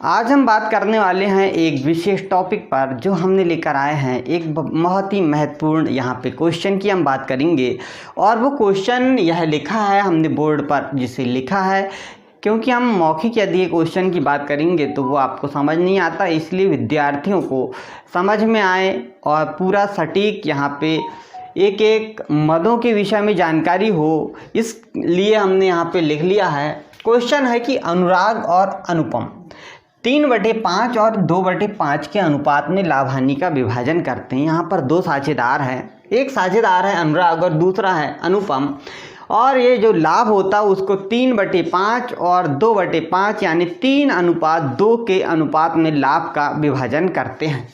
आज हम बात करने वाले हैं एक विशेष टॉपिक पर जो हमने लेकर आए हैं। एक बहुत ही महत्वपूर्ण यहाँ पे क्वेश्चन की हम बात करेंगे और वो क्वेश्चन यह लिखा है हमने बोर्ड पर, जिसे लिखा है क्योंकि हम मौखिक यदि क्वेश्चन की बात करेंगे तो वो आपको समझ नहीं आता, इसलिए विद्यार्थियों को समझ में आए और पूरा सटीक यहाँ पे एक एक मदों के विषय में जानकारी हो, इसलिए हमने यहाँ पे लिख लिया है। क्वेश्चन है कि अनुराग और अनुपम 3/5 और 2/5 के अनुपात में लाभ हानि का विभाजन करते हैं। यहाँ पर दो साझेदार हैं, एक साझेदार है अनुराग और दूसरा है अनुपम, और ये जो लाभ होता है उसको 3/5 और 2/5 यानी 3:2 के अनुपात में लाभ का विभाजन करते हैं।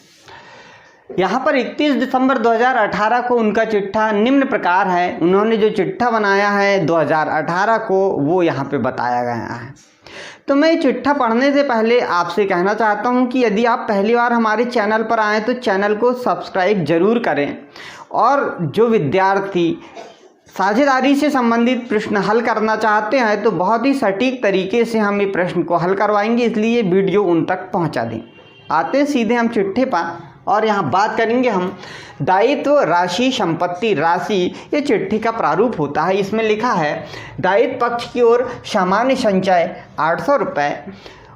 यहाँ पर 31 दिसंबर 2018 को उनका चिट्ठा निम्न प्रकार है। उन्होंने जो चिट्ठा बनाया है 2018 को वो यहाँ पे बताया गया है। तो मैं चिट्ठा पढ़ने से पहले आपसे कहना चाहता हूँ कि यदि आप पहली बार हमारे चैनल पर आएँ तो चैनल को सब्सक्राइब जरूर करें, और जो विद्यार्थी साझेदारी से संबंधित प्रश्न हल करना चाहते हैं तो बहुत ही सटीक तरीके से हम ये प्रश्न को हल करवाएंगे, इसलिए वीडियो उन तक पहुँचा दें। आते हैं सीधे हम चिट्ठे पर और यहाँ बात करेंगे हम दायित्व राशि संपत्ति राशि। ये चिट्ठी का प्रारूप होता है। इसमें लिखा है दायित्व पक्ष की ओर सामान्य संचय 800 रुपये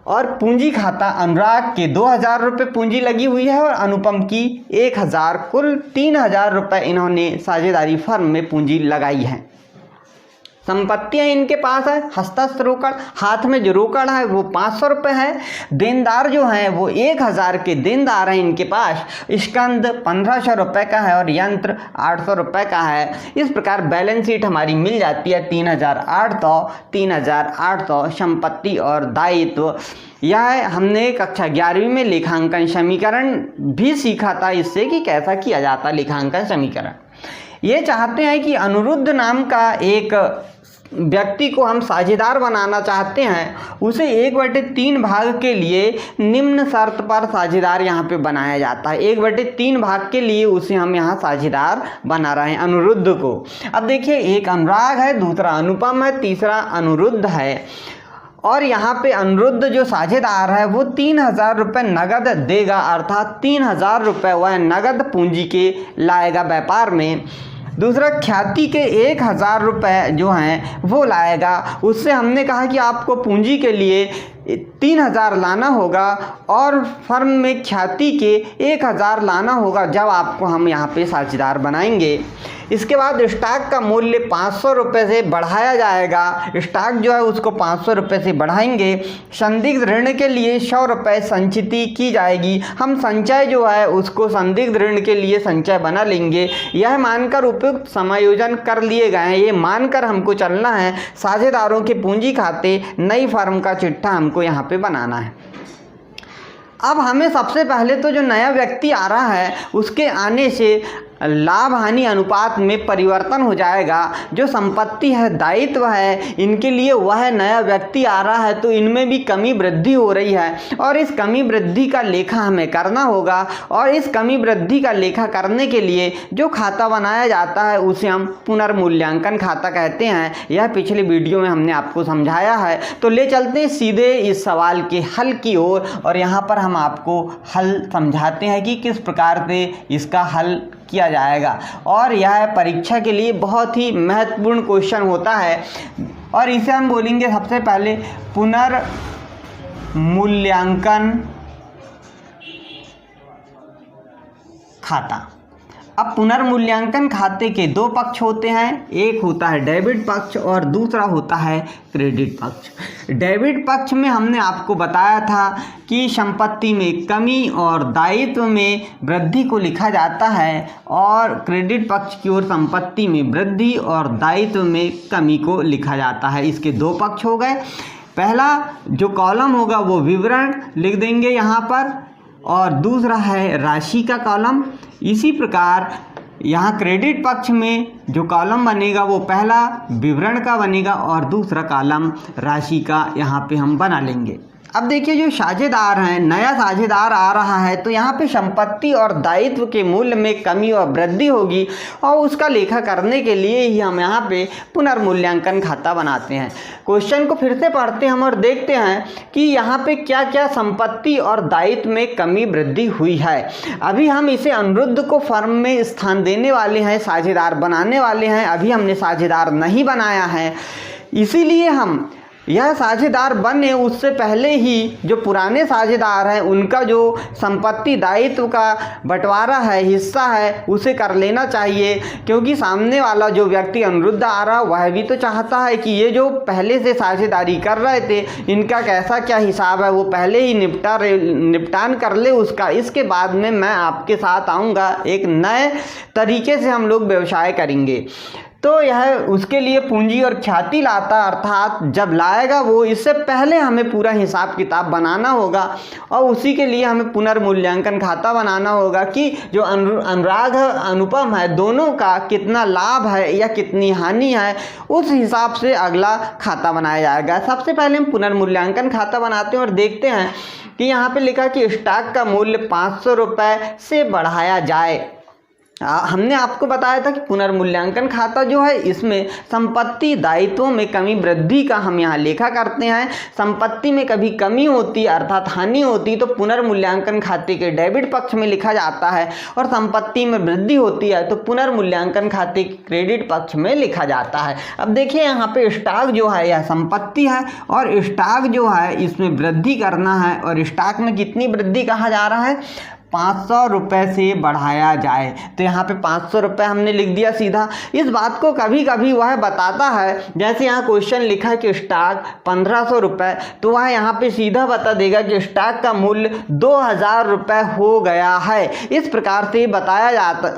और पूंजी खाता अनुराग के 2000 रुपये पूंजी लगी हुई है और अनुपम की 1000, कुल 3000 रुपये इन्होंने साझेदारी फर्म में पूंजी लगाई है। संपत्तियां इनके पास है हस्तस्थ रोकड़, हाथ में जो रोकड़ है वो 500 रुपये है। देनदार जो हैं वो 1000 के देनदार हैं इनके पास। स्कंद 1500 रुपये का है और यंत्र 800 रुपये का है। इस प्रकार बैलेंस शीट हमारी मिल जाती है 3800 संपत्ति और दायित्व। यह हमने कक्षा 11वीं में लेखांकन समीकरण भी सीखा था, इससे कि कैसा किया जाता लेखांकन समीकरण। ये चाहते हैं कि अनिरुद्ध नाम का एक व्यक्ति को हम साझेदार बनाना चाहते हैं, उसे 1/3 भाग के लिए निम्न शर्त पर साझेदार यहाँ पे बनाया जाता है। 1/3 भाग के लिए उसे हम यहाँ साझेदार बना रहे हैं अनिरुद्ध को। अब देखिए, एक अनुराग है, दूसरा अनुपम है, तीसरा अनिरुद्ध है, और यहाँ पे अनिरुद्ध जो साझेदार है वो 3000 रुपये नगद देगा, अर्थात 3000 रुपये वह नगद पूंजी के लाएगा व्यापार में। दूसरा ख्याति के 1000 रुपये जो हैं वो लाएगा। उससे हमने कहा कि आपको पूंजी के लिए 3000 लाना होगा और फर्म में ख्याति के 1000 लाना होगा जब आपको हम यहाँ पे साझेदार बनाएंगे। इसके बाद स्टॉक का मूल्य 500 रुपये से बढ़ाया जाएगा। स्टॉक जो है उसको 500 रुपये से बढ़ाएंगे। संदिग्ध ऋण के लिए 100 रुपये संचिति की जाएगी। हम संचय जो है उसको संदिग्ध ऋण के लिए संचय बना लेंगे। यह मानकर उपयुक्त समायोजन कर लिए गए हैं। ये मानकर हमको चलना है। साझेदारों के पूंजी खाते नई फर्म का चिट्ठा हमको यहाँ पे बनाना है। अब हमें सबसे पहले तो जो नया व्यक्ति आ रहा है उसके आने से लाभ हानि अनुपात में परिवर्तन हो जाएगा। जो संपत्ति है, दायित्व है, इनके लिए वह नया व्यक्ति आ रहा है तो इनमें भी कमी वृद्धि हो रही है और इस कमी वृद्धि का लेखा हमें करना होगा। और इस कमी वृद्धि का लेखा करने के लिए जो खाता बनाया जाता है उसे हम पुनर्मूल्यांकन खाता कहते हैं। यह पिछले वीडियो में हमने आपको समझाया है। तो ले चलते हैं सीधे इस सवाल के हल की ओर और यहाँ पर हम आपको हल समझाते हैं कि किस प्रकार से इसका हल किया जाएगा। और यह परीक्षा के लिए बहुत ही महत्वपूर्ण क्वेश्चन होता है और इसे हम बोलेंगे सबसे पहले पुनर्मूल्यांकन खाता। अब पुनर्मूल्यांकन खाते के दो पक्ष होते हैं, एक होता है डेबिट पक्ष और दूसरा होता है क्रेडिट पक्ष। डेबिट पक्ष में हमने आपको बताया था कि संपत्ति में कमी और दायित्व में वृद्धि को लिखा जाता है और क्रेडिट पक्ष की ओर संपत्ति में वृद्धि और दायित्व में कमी को लिखा जाता है। इसके दो पक्ष हो गए। पहला जो कॉलम होगा वो विवरण लिख देंगे यहाँ पर और दूसरा है राशि का कॉलम। इसी प्रकार यहाँ क्रेडिट पक्ष में जो कॉलम बनेगा वो पहला विवरण का बनेगा और दूसरा कॉलम राशि का यहाँ पे हम बना लेंगे। अब देखिए जो साझेदार हैं, नया साझेदार आ रहा है तो यहाँ पे संपत्ति और दायित्व के मूल्य में कमी और वृद्धि होगी और उसका लेखा करने के लिए ही हम यहाँ पे पुनर्मूल्यांकन खाता बनाते हैं। क्वेश्चन को फिर से पढ़ते हैं हम और देखते हैं कि यहाँ पे क्या क्या संपत्ति और दायित्व में कमी वृद्धि हुई है। अभी हम इसे अनिरुद्ध को फर्म में स्थान देने वाले हैं, साझेदार बनाने वाले हैं। अभी हमने साझेदार नहीं बनाया है, इसीलिए हम यह साझेदार बने उससे पहले ही जो पुराने साझेदार हैं उनका जो संपत्ति दायित्व का बंटवारा है, हिस्सा है, उसे कर लेना चाहिए। क्योंकि सामने वाला जो व्यक्ति अनिरुद्ध आ रहा वह भी तो चाहता है कि ये जो पहले से साझेदारी कर रहे थे इनका कैसा क्या हिसाब है वो पहले ही निपटान कर ले उसका, इसके बाद में मैं आपके साथ आऊँगा, एक नए तरीके से हम लोग व्यवसाय करेंगे। तो यह उसके लिए पूंजी और ख्याति लाता, अर्थात जब लाएगा वो इससे पहले हमें पूरा हिसाब किताब बनाना होगा और उसी के लिए हमें पुनर्मूल्यांकन खाता बनाना होगा कि जो अनुराग है अनुपम है दोनों का कितना लाभ है या कितनी हानि है, उस हिसाब से अगला खाता बनाया जाएगा। सबसे पहले हम पुनर्मूल्यांकन खाता बनाते हैं और देखते हैं कि यहाँ पे लिखा कि स्टॉक का मूल्य 500 रुपये से बढ़ाया जाए। हमने आपको बताया था कि पुनर्मूल्यांकन खाता जो है इसमें संपत्ति दायित्वों में कमी वृद्धि का हम यहाँ लेखा करते हैं। संपत्ति में कभी कमी होती है अर्थात हानि होती तो पुनर्मूल्यांकन खाते के डेबिट पक्ष में लिखा जाता है और संपत्ति में वृद्धि होती है तो पुनर्मूल्यांकन खाते के क्रेडिट पक्ष में लिखा जाता है। अब देखिए यहाँ पे स्टॉक जो है यह संपत्ति है और स्टॉक जो है इसमें वृद्धि करना है और स्टॉक में कितनी वृद्धि कहा जा रहा है, 500 रुपये से बढ़ाया जाए। तो यहाँ पे 500 रुपये हमने लिख दिया सीधा। इस बात को कभी कभी वह बताता है, जैसे यहाँ क्वेश्चन लिखा है कि स्टॉक 1500 रुपये, तो वह यहाँ पे सीधा बता देगा कि स्टॉक का मूल्य 2000 रुपये हो गया है। इस प्रकार से बताया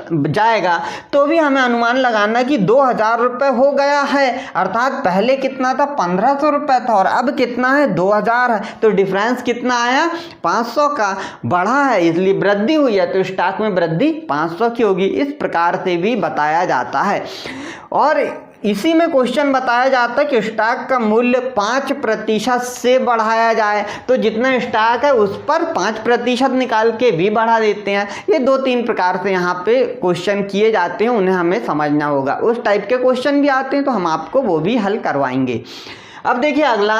जाएगा तो भी हमें अनुमान लगाना कि 2000 रुपये हो गया है, अर्थात पहले कितना था 1500 रुपये था और अब कितना है 2000 है, तो डिफरेंस कितना आया 500 का बढ़ा है, इसलिए वृद्धि हुई है तो स्टॉक में वृद्धि 500 की होगी। इस प्रकार से भी बताया जाता है और इसी में क्वेश्चन बताया जाता है कि स्टॉक का मूल्य 5% से बढ़ाया जाए, तो जितना स्टॉक है उस पर 5% निकाल के भी बढ़ा देते हैं। ये 2-3 प्रकार से यहाँ पे क्वेश्चन किए जाते हैं, उन्हें हमें समझना होगा। उस टाइप के क्वेश्चन भी आते हैं तो हम आपको वो भी हल करवाएंगे। अब देखिए अगला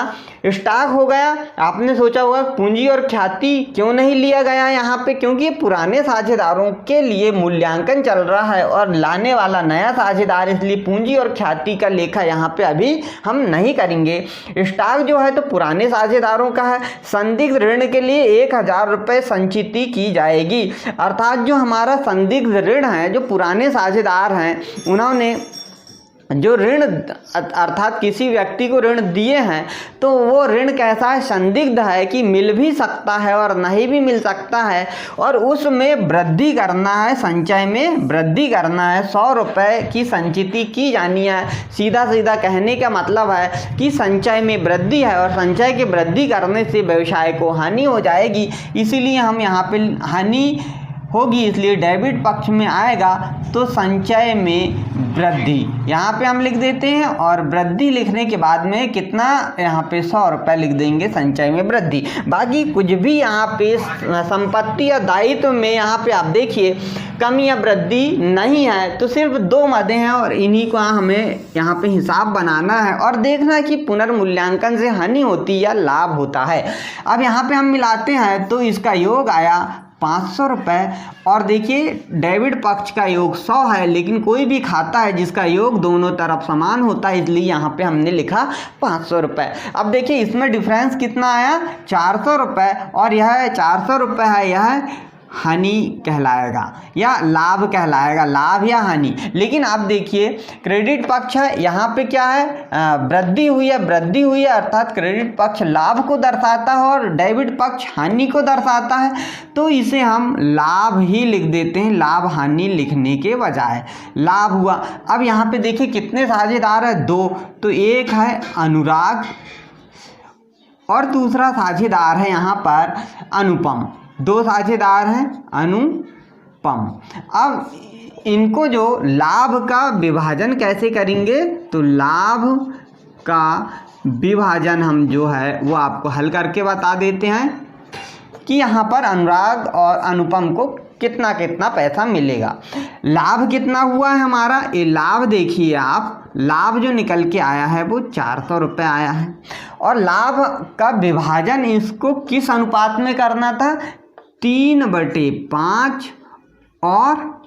स्टॉक हो गया। आपने सोचा होगा पूंजी और ख्याति क्यों नहीं लिया गया यहाँ पे, क्योंकि पुराने साझेदारों के लिए मूल्यांकन चल रहा है और लाने वाला नया साझेदार, इसलिए पूंजी और ख्याति का लेखा यहाँ पे अभी हम नहीं करेंगे। स्टॉक जो है तो पुराने साझेदारों का है। संदिग्ध ऋण के लिए 1000 रुपये संचिति की जाएगी, अर्थात जो हमारा संदिग्ध ऋण है, जो पुराने साझेदार हैं उन्होंने जो ऋण अर्थात किसी व्यक्ति को ऋण दिए हैं तो वो ऋण कैसा है, संदिग्ध है कि मिल भी सकता है और नहीं भी मिल सकता है और उसमें वृद्धि करना है, संचय में वृद्धि करना है। 100 रुपये की संचिति की जानी है। सीधा सीधा कहने का मतलब है कि संचय में वृद्धि है और संचय की वृद्धि करने से व्यवसाय को हानि हो जाएगी, इसीलिए हम यहाँ पे हानि होगी, इसलिए डेबिट पक्ष में आएगा तो संचय में वृद्धि यहाँ पे हम लिख देते हैं और वृद्धि लिखने के बाद में कितना यहाँ पे 100 रुपये लिख देंगे संचय में वृद्धि। बाकी कुछ भी यहाँ पे संपत्ति या दायित्व में यहाँ पे आप देखिए कमी या वृद्धि नहीं है, तो सिर्फ 2 मदें हैं और इन्हीं को हमें यहाँ पे हिसाब बनाना है और देखना है कि पुनर्मूल्यांकन से हानि होती या लाभ होता है। अब यहाँ पे हम मिलाते हैं तो इसका योग आया 500 रुपये और देखिए डेबिट पक्ष का योग 100 है, लेकिन कोई भी खाता है जिसका योग दोनों तरफ समान होता है, इसलिए यहाँ पे हमने लिखा 500 रुपये। अब देखिए इसमें डिफरेंस कितना आया 400 रुपये और यह 400 रुपये है, यह हानि कहलाएगा या लाभ कहलाएगा, लाभ या हानि। लेकिन आप देखिए क्रेडिट पक्ष है, यहाँ पे क्या है वृद्धि हुई है अर्थात क्रेडिट पक्ष लाभ को दर्शाता है और डेबिट पक्ष हानि को दर्शाता है, तो इसे हम लाभ ही लिख देते हैं, लाभ हानि लिखने के बजाय लाभ हुआ। अब यहाँ पे देखिए कितने साझेदार है 2, तो एक है अनुराग और दूसरा साझेदार है यहाँ पर अनुपम, 2 साझेदार हैं अनुपम। अब इनको जो लाभ का विभाजन कैसे करेंगे, तो लाभ का विभाजन हम जो है वो आपको हल करके बता देते हैं कि यहाँ पर अनुराग और अनुपम को कितना कितना पैसा मिलेगा। लाभ कितना हुआ है हमारा, ये लाभ देखिए आप, लाभ जो निकल के आया है वो 400 रुपये आया है। और लाभ का विभाजन इसको किस अनुपात में करना था, 3/5 और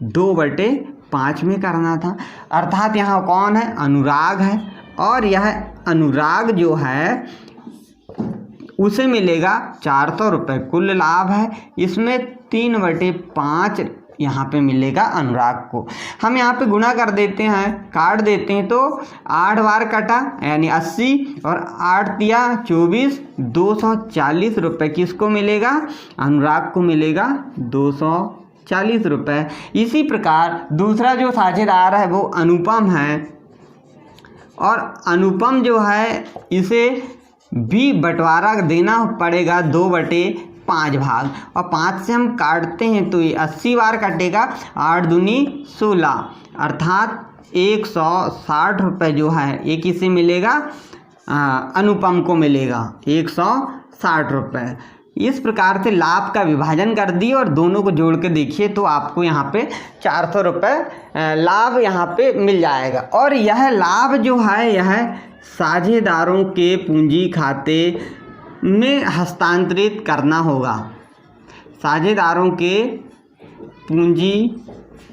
2/5 में करना था। अर्थात यहाँ कौन है, अनुराग है, और यह अनुराग जो है उसे मिलेगा 400 रुपये कुल लाभ है, इसमें 3/5 यहाँ पे मिलेगा अनुराग को। हम यहाँ पे गुणा कर देते हैं, काट देते हैं, तो 8 बार कटा यानी 80 और 8 दिया 24, 240 रुपये किसको मिलेगा, अनुराग को मिलेगा 240 रुपये। इसी प्रकार दूसरा जो साझेदार है वो अनुपम है, और अनुपम जो है इसे भी बंटवारा देना पड़ेगा 2/5 भाग, और 5 से हम काटते हैं तो ये 80 बार कटेगा, 8 दूनी 16, अर्थात 160 रुपये जो है ये किसे मिलेगा, अनुपम को मिलेगा 160 रुपये। इस प्रकार से लाभ का विभाजन कर दिए और दोनों को जोड़ के देखिए तो आपको यहाँ पे 400 रुपये लाभ यहाँ पे मिल जाएगा। और यह लाभ जो है यह साझेदारों के पूंजी खाते में हस्तांतरित करना होगा, साझेदारों के पूंजी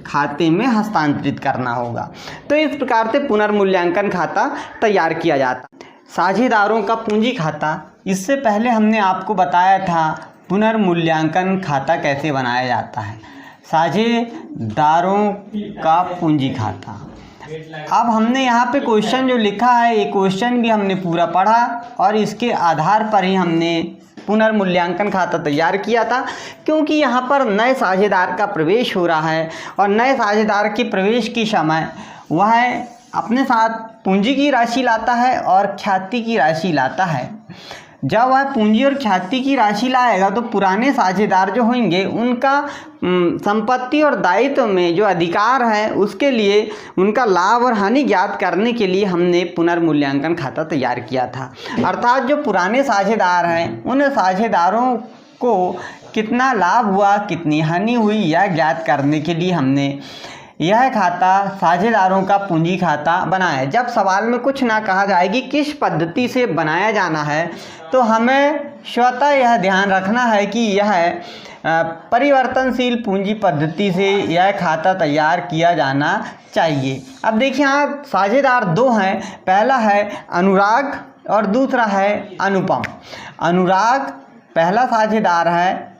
खाते में हस्तांतरित करना होगा। तो इस प्रकार से पुनर्मूल्यांकन खाता तैयार किया जाता। साझेदारों का पूंजी खाता, इससे पहले हमने आपको बताया था पुनर्मूल्यांकन खाता कैसे बनाया जाता है। साझेदारों का पूंजी खाता, अब हमने यहाँ पे क्वेश्चन जो लिखा है ये क्वेश्चन भी हमने पूरा पढ़ा और इसके आधार पर ही हमने पुनर्मूल्यांकन खाता तैयार किया था, क्योंकि यहाँ पर नए साझेदार का प्रवेश हो रहा है और नए साझेदार के प्रवेश के समय वह अपने साथ पूंजी की राशि लाता है और ख्याति की राशि लाता है। जब वह पूंजी और ख्याति की राशि लाएगा तो पुराने साझेदार जो होंगे उनका संपत्ति और दायित्व में जो अधिकार है उसके लिए उनका लाभ और हानि ज्ञात करने के लिए हमने पुनर्मूल्यांकन खाता तैयार किया था। अर्थात जो पुराने साझेदार हैं उन साझेदारों को कितना लाभ हुआ, कितनी हानि हुई, यह ज्ञात करने के लिए हमने यह खाता साझेदारों का पूंजी खाता बनाया। जब सवाल में कुछ ना कहा जाए कि किस पद्धति से बनाया जाना है तो हमें स्वतः यह ध्यान रखना है कि यह परिवर्तनशील पूंजी पद्धति से यह खाता तैयार किया जाना चाहिए। अब देखिए यहाँ साझेदार दो हैं, पहला है अनुराग और दूसरा है अनुपम। अनुराग पहला साझेदार है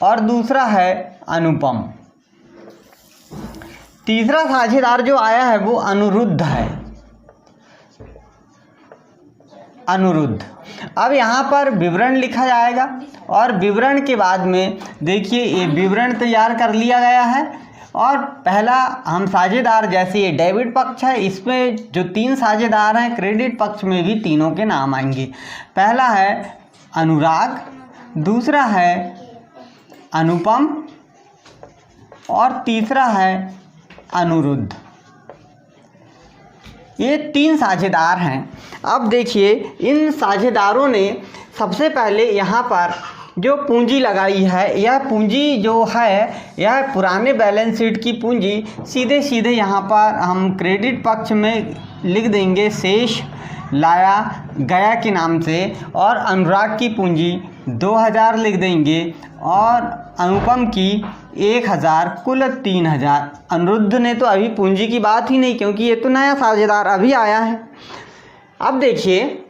और दूसरा है अनुपम। तीसरा साझेदार जो आया है वो अनिरुद्ध है, अनिरुद्ध। अब यहाँ पर विवरण लिखा जाएगा और विवरण के बाद में देखिए ये विवरण तैयार कर लिया गया है। और पहला हम साझेदार, जैसे ये डेबिट पक्ष है, इसमें जो 3 साझेदार हैं क्रेडिट पक्ष में भी तीनों के नाम आएंगे। पहला है अनुराग, दूसरा है अनुपम और तीसरा है अनिरुद्ध। ये 3 साझेदार हैं। अब देखिए इन साझेदारों ने सबसे पहले यहाँ पर जो पूंजी लगाई है, यह पूंजी जो है यह पुराने बैलेंस शीट की पूंजी सीधे सीधे यहाँ पर हम क्रेडिट पक्ष में लिख देंगे शेष लाया गया के नाम से, और अनुराग की पूंजी 2000 लिख देंगे और अनुपम की 1000, कुल 3000। अनिरुद्ध ने तो अभी पूंजी की बात ही नहीं, क्योंकि ये तो नया साझेदार अभी आया है। अब देखिए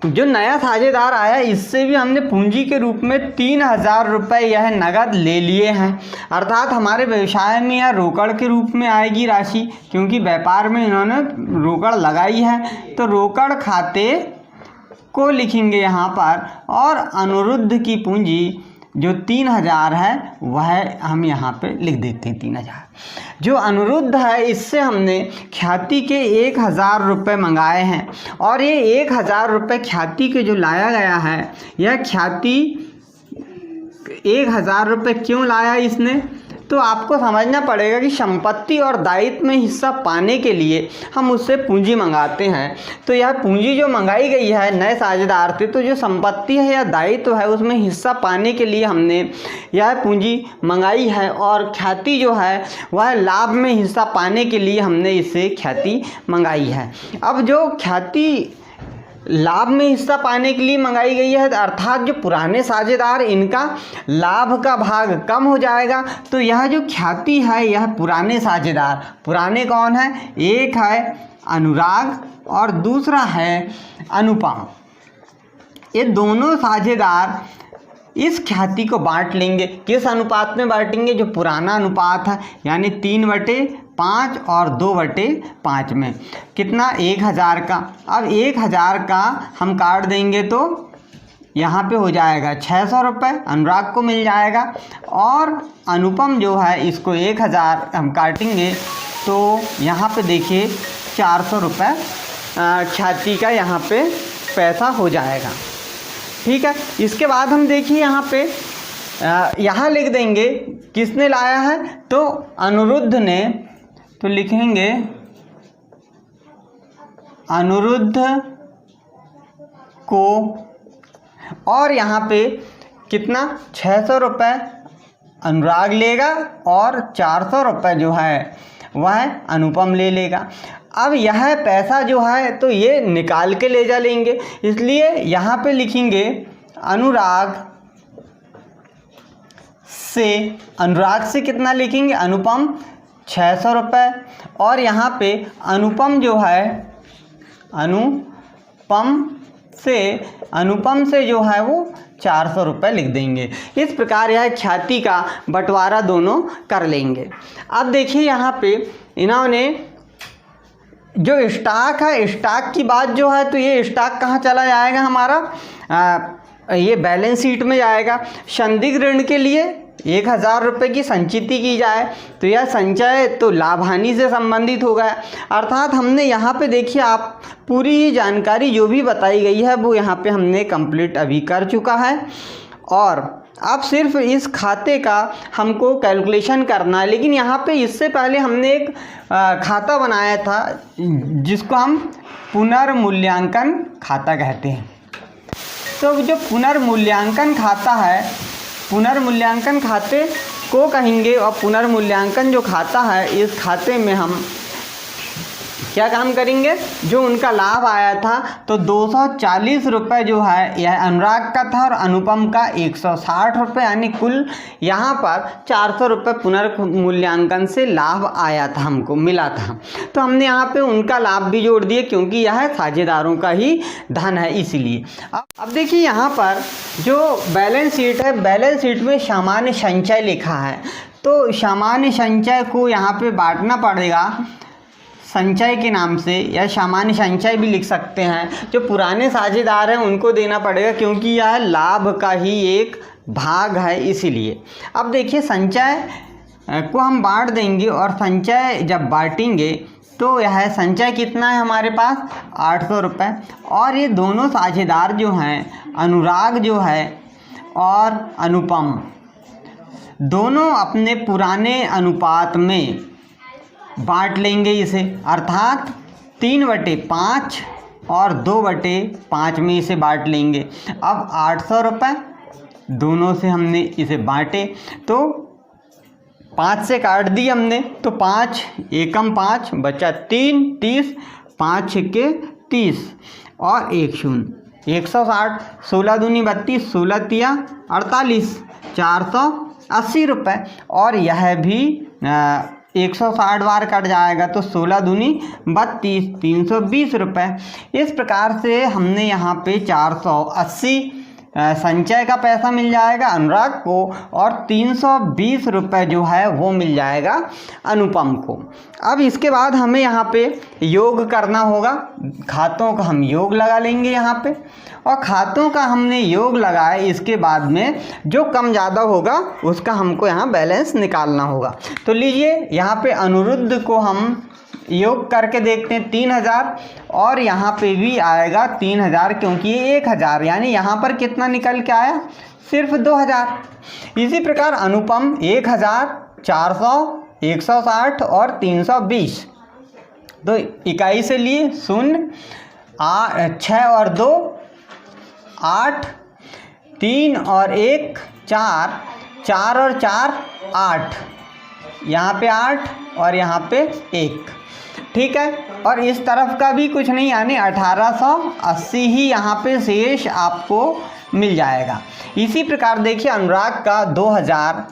जो नया साझेदार आया इससे भी हमने पूंजी के रूप में 3000 रुपये यह नगद ले लिए हैं। अर्थात हमारे व्यवसाय में यह रोकड़ के रूप में आएगी राशि, क्योंकि व्यापार में इन्होंने रोकड़ लगाई है, तो रोकड़ खाते को लिखेंगे यहाँ पर। और अनिरुद्ध की पूंजी जो 3000 है वह हम यहाँ पे लिख देते हैं 3000। जो अनिरुद्ध है इससे हमने ख्याति के 1000 रुपये मंगाए हैं, और ये 1000 रुपये ख्याति के जो लाया गया है, यह ख्याति 1000 रुपये क्यों लाया इसने, तो आपको समझना पड़ेगा कि संपत्ति और दायित्व में हिस्सा पाने के लिए हम उससे पूंजी मंगाते हैं। तो यह पूंजी जो मंगाई गई है नए साझेदार से, तो जो संपत्ति है या दायित्व है उसमें हिस्सा पाने के लिए हमने यह पूंजी मंगाई है, और ख्याति जो है वह लाभ में हिस्सा पाने के लिए हमने इससे ख्याति मंगाई है। अब जो ख्याति लाभ में हिस्सा पाने के लिए मंगाई गई है, अर्थात जो पुराने साझेदार इनका लाभ का भाग कम हो जाएगा, तो यह जो ख्याति है यह पुराने साझेदार, पुराने कौन है, एक है अनुराग और दूसरा है अनुपम, ये दोनों साझेदार इस ख्याति को बांट लेंगे। किस अनुपात में बांटेंगे, जो पुराना अनुपात है यानी 3/5 और 2/5 में। कितना, 1000 का। अब 1000 का हम काट देंगे तो यहाँ पे हो जाएगा 600 रुपये, अनुराग को मिल जाएगा, और अनुपम जो है इसको 1000 हम काटेंगे तो यहाँ पे देखिए 400 रुपये ख्याति का यहाँ पे पैसा हो जाएगा। ठीक है, इसके बाद हम देखिए यहाँ पे यहाँ लिख देंगे किसने लाया है, तो अनिरुद्ध ने, तो लिखेंगे अनिरुद्ध को, और यहाँ पे कितना 600 रुपये अनुराग लेगा और 400 रुपये जो है वह अनुपम ले लेगा। अब यह पैसा जो है तो ये निकाल के ले जा लेंगे, इसलिए यहाँ पे लिखेंगे अनुराग से कितना लिखेंगे, अनुपम 600 रुपये, और यहाँ पे अनुपम जो है अनुपम से जो है वो 400 रुपये लिख देंगे। इस प्रकार यह ख्याति का बंटवारा दोनों कर लेंगे। अब देखिए यहाँ पे इन्होंने जो स्टॉक है, स्टॉक की बात जो है, तो ये स्टॉक कहाँ चला जाएगा हमारा, ये बैलेंस शीट में जाएगा। संदिग्ध ऋण के लिए 1000 रुपये की संचिति की जाए तो यह संचय तो लाभ हानि से संबंधित हो गया, अर्थात हमने यहाँ पे देखिए आप पूरी ही जानकारी जो भी बताई गई है वो यहाँ पे हमने कंप्लीट अभी कर चुका है। और अब सिर्फ इस खाते का हमको कैलकुलेशन करना है, लेकिन यहाँ पे इससे पहले हमने एक खाता बनाया था जिसको हम पुनर्मूल्यांकन खाता कहते हैं। तो जो पुनर्मूल्यांकन खाता है, पुनर्मूल्यांकन खाते को कहेंगे, और पुनर्मूल्यांकन जो खाता है इस खाते में हम क्या काम करेंगे, जो उनका लाभ आया था तो 240 रुपये जो है यह अनुराग का था और अनुपम का 160 रुपये, यानी कुल यहाँ पर 400 रुपये पुनर्मूल्यांकन से लाभ आया था, हमको मिला था। तो हमने यहाँ पे उनका लाभ भी जोड़ दिए क्योंकि यह साझेदारों का ही धन है इसीलिए। अब देखिए यहाँ पर जो बैलेंस शीट है, बैलेंस शीट में सामान्य संचय लिखा है, तो सामान्य संचय को यहाँ पे बांटना पड़ेगा संचय के नाम से, या सामान्य संचय भी लिख सकते हैं। जो पुराने साझेदार हैं उनको देना पड़ेगा क्योंकि यह लाभ का ही एक भाग है इसीलिए। अब देखिए संचय को हम बांट देंगे, और संचय जब बांटेंगे तो यह संचय कितना है हमारे पास 800 रुपये, और ये दोनों साझेदार जो हैं अनुराग जो है और अनुपम दोनों अपने पुराने अनुपात में बांट लेंगे इसे, अर्थात 3/5 और 2/5 में इसे बांट लेंगे। अब 800 रुपये दोनों से हमने इसे बांटे तो 5 से काट दी हमने, तो 5 एकम 5 बचा 3, 30, 5 छक्के 30 और 1 शून्य 160, 16 दूनी 32, 16 तिया 48, 480 रुपये, और यह भी 160 बार कट जाएगा तो 16 दूनी 32, 320 रुपये। इस प्रकार से हमने यहाँ पे 480 संचय का पैसा मिल जाएगा अनुराग को, और 320 रुपये जो है वो मिल जाएगा अनुपम को। अब इसके बाद हमें यहाँ पे योग करना होगा, खातों का हम योग लगा लेंगे यहाँ पे, और खातों का हमने योग लगाए इसके बाद में जो कम ज़्यादा होगा उसका हमको यहाँ बैलेंस निकालना होगा। तो लीजिए यहाँ पे अनिरुद्ध को हम योग करके देखते हैं 3000, और यहाँ पे भी आएगा 3000 क्योंकि ये 1000, यानी यहाँ पर कितना निकल के आया सिर्फ 2000। इसी प्रकार अनुपम 1000 400, 160 और 320। तो इकाई से लिए 0, 6 और 2 8, 3 और 1 4, 4 और 4 8, यहाँ पे 8 और यहाँ पे 1, ठीक है। और इस तरफ का भी कुछ नहीं, यानी 1880 ही यहाँ पे शेष आपको मिल जाएगा। इसी प्रकार देखिए अनुराग का 2000,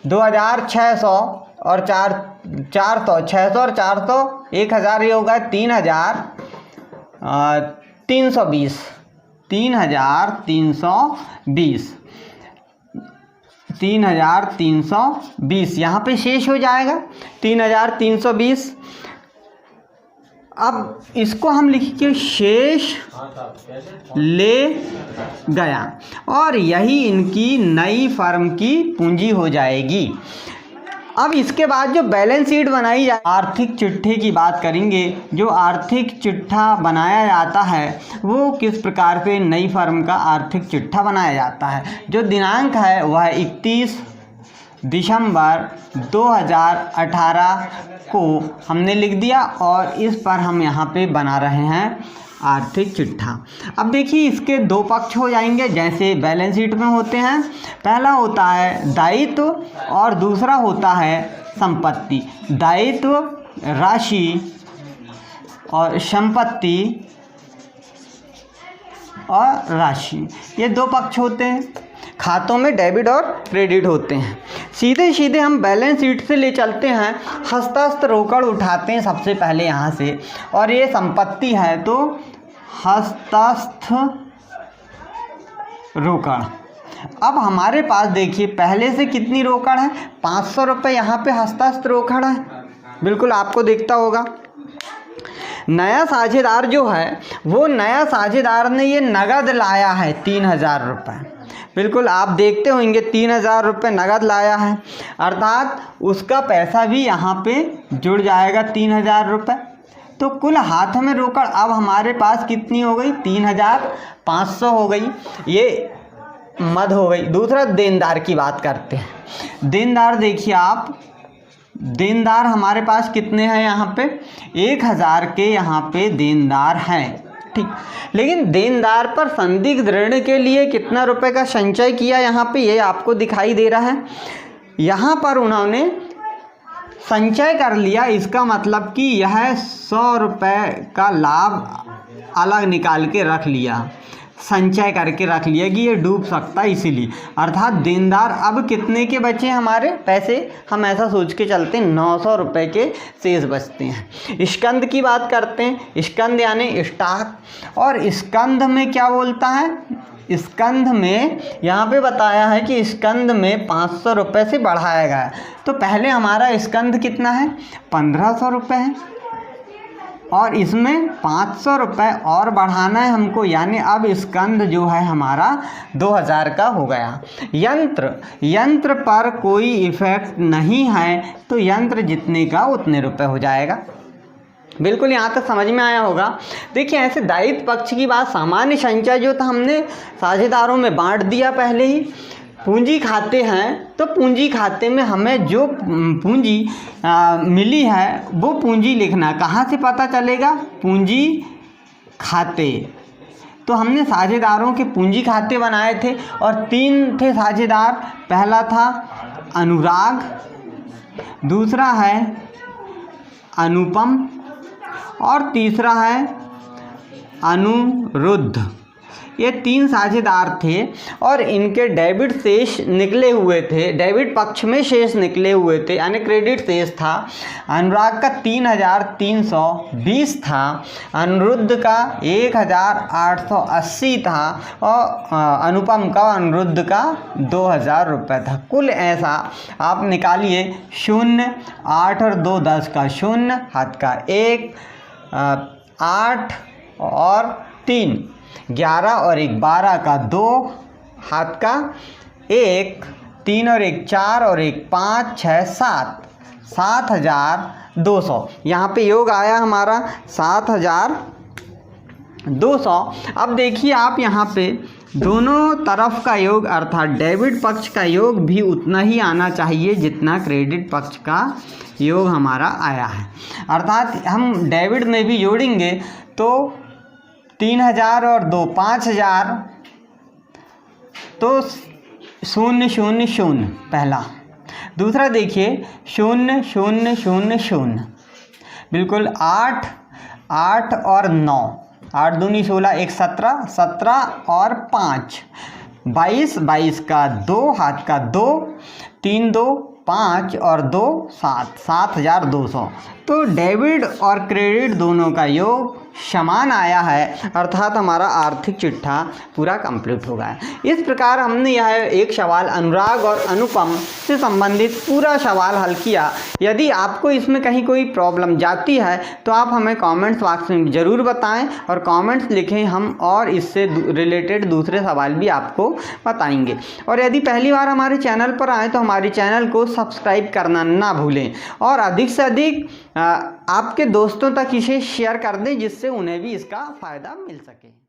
2600 और 400, 600 और 400 1000, ये होगा 3320, 3320 यहाँ पे शेष हो जाएगा 3320। अब इसको हम लिखेंगे शेष ले गया, और यही इनकी नई फर्म की पूंजी हो जाएगी। अब इसके बाद जो बैलेंस शीट बनाई जाए, आर्थिक चिट्ठे की बात करेंगे। जो आर्थिक चिट्ठा बनाया जाता है वो किस प्रकार से नई फर्म का आर्थिक चिट्ठा बनाया जाता है। जो दिनांक है वह 31 दिसंबर 2018 को हमने लिख दिया, और इस पर हम यहाँ पे बना रहे हैं आर्थिक चिट्ठा। अब देखिए इसके दो पक्ष हो जाएंगे जैसे बैलेंस शीट में होते हैं। पहला होता है दायित्व और दूसरा होता है संपत्ति। दायित्व राशि और संपत्ति और राशि, ये दो पक्ष होते हैं। खातों में डेबिट और क्रेडिट होते हैं। सीधे सीधे हम बैलेंस शीट से ले चलते हैं। हस्तास्थ रोकड़ उठाते हैं सबसे पहले यहाँ से, और ये संपत्ति है तो हस्तास्थ रोकड़। अब हमारे पास देखिए पहले से कितनी रोकड़ है, 500 रुपये यहाँ पे हस्तास्थ रोकड़ है, बिल्कुल आपको दिखता होगा। नया साझेदार जो है वो नया साझेदार ने ये नगद लाया है 3000 रुपये, बिल्कुल आप देखते होंगे 3000 रुपये नगद लाया है, अर्थात उसका पैसा भी यहाँ पे जुड़ जाएगा 3000 रुपये। तो कुल हाथ में रोकड़ अब हमारे पास कितनी हो गई, 3500 हो गई, ये मद हो गई। दूसरा देनदार की बात करते हैं। देनदार देखिए आप, देनदार हमारे पास कितने हैं यहाँ पे, 1000 के यहाँ पे देनदार हैं, ठीक। लेकिन देनदार पर संदिग्ध ऋण के लिए कितना रुपए का संचय किया यहाँ पे, ये आपको दिखाई दे रहा है। यहाँ पर उन्होंने संचय कर लिया, इसका मतलब कि यह 100 रुपये का लाभ अलग निकाल के रख लिया, संचय करके रख लिया कि ये डूब सकता है इसीलिए। अर्थात देनदार अब कितने के बचे हमारे पैसे, हम ऐसा सोच के चलते हैं 900 रुपये के शेष बचते हैं। स्कंद की बात करते हैं। स्कंद यानी स्टॉक, और स्कंद में क्या बोलता है, स्कंद में यहाँ पे बताया है कि स्कंद में 500 रुपये से बढ़ाया गया। तो पहले हमारा स्कंद कितना है, 1500 रुपये है, और इसमें 500 रुपये और बढ़ाना है हमको, यानी अब स्कंद जो है हमारा 2000 का हो गया। यंत्र पर कोई इफेक्ट नहीं है, तो यंत्र जितने का उतने रुपए हो जाएगा। बिल्कुल यहाँ तक समझ में आया होगा। देखिए ऐसे दायित्व पक्ष की बात, सामान्य संचय जो था हमने साझेदारों में बांट दिया पहले ही। पूंजी खाते हैं तो पूंजी खाते में हमें जो पूंजी मिली है वो पूंजी लिखना। कहाँ से पता चलेगा, पूंजी खाते। तो हमने साझेदारों के पूंजी खाते बनाए थे, और 3 थे साझेदार। पहला था अनुराग, दूसरा है अनुपम, और तीसरा है अनुरुद्ध। ये 3 साझेदार थे, और इनके डेबिट शेष निकले हुए थे, डेबिट पक्ष में शेष निकले हुए थे, यानी क्रेडिट शेष था। अनुराग का 3320 था, अनुरुद्ध का 1880 था, और अनुपम का अनुरुद्ध का 2000 रुपये था। कुल ऐसा आप निकालिए, 0, 8 और 2 10 का 0, हाथ का 1, 8 और 3 11 और 1 12 का 2, हाथ का 1, 3 और 1 4 और 1 5 6 7, 7200। यहाँ पे योग आया हमारा 7200। अब देखिए आप यहाँ पे दोनों तरफ का योग अर्थात डेबिट पक्ष का योग भी उतना ही आना चाहिए जितना क्रेडिट पक्ष का योग हमारा आया है। अर्थात हम डेबिट में भी जोड़ेंगे तो 3000 और 2 5000, तो 0 0 0 पहला। दूसरा देखिए 0 0 0 0, बिल्कुल 8 8 और 9, 8 दूनी 16, 1 17, 17 और 5 22, 22 का 2 हाथ का 2, 3 2 5 और 2 7, 7200। तो डेबिट और क्रेडिट दोनों का योग समान आया है, अर्थात हमारा आर्थिक चिट्ठा पूरा कंप्लीट हो गया है। इस प्रकार हमने यह एक सवाल अनुराग और अनुपम से संबंधित पूरा सवाल हल किया। यदि आपको इसमें कहीं कोई प्रॉब्लम जाती है तो आप हमें कमेंट्स बॉक्स में ज़रूर बताएं और कमेंट्स लिखें, हम और इससे रिलेटेड दूसरे सवाल भी आपको बताएंगे। और यदि पहली बार हमारे चैनल पर आए तो हमारे चैनल को सब्सक्राइब करना ना भूलें और अधिक से अधिक आपके दोस्तों तक इसे शेयर कर दें जिससे उन्हें भी इसका फ़ायदा मिल सके।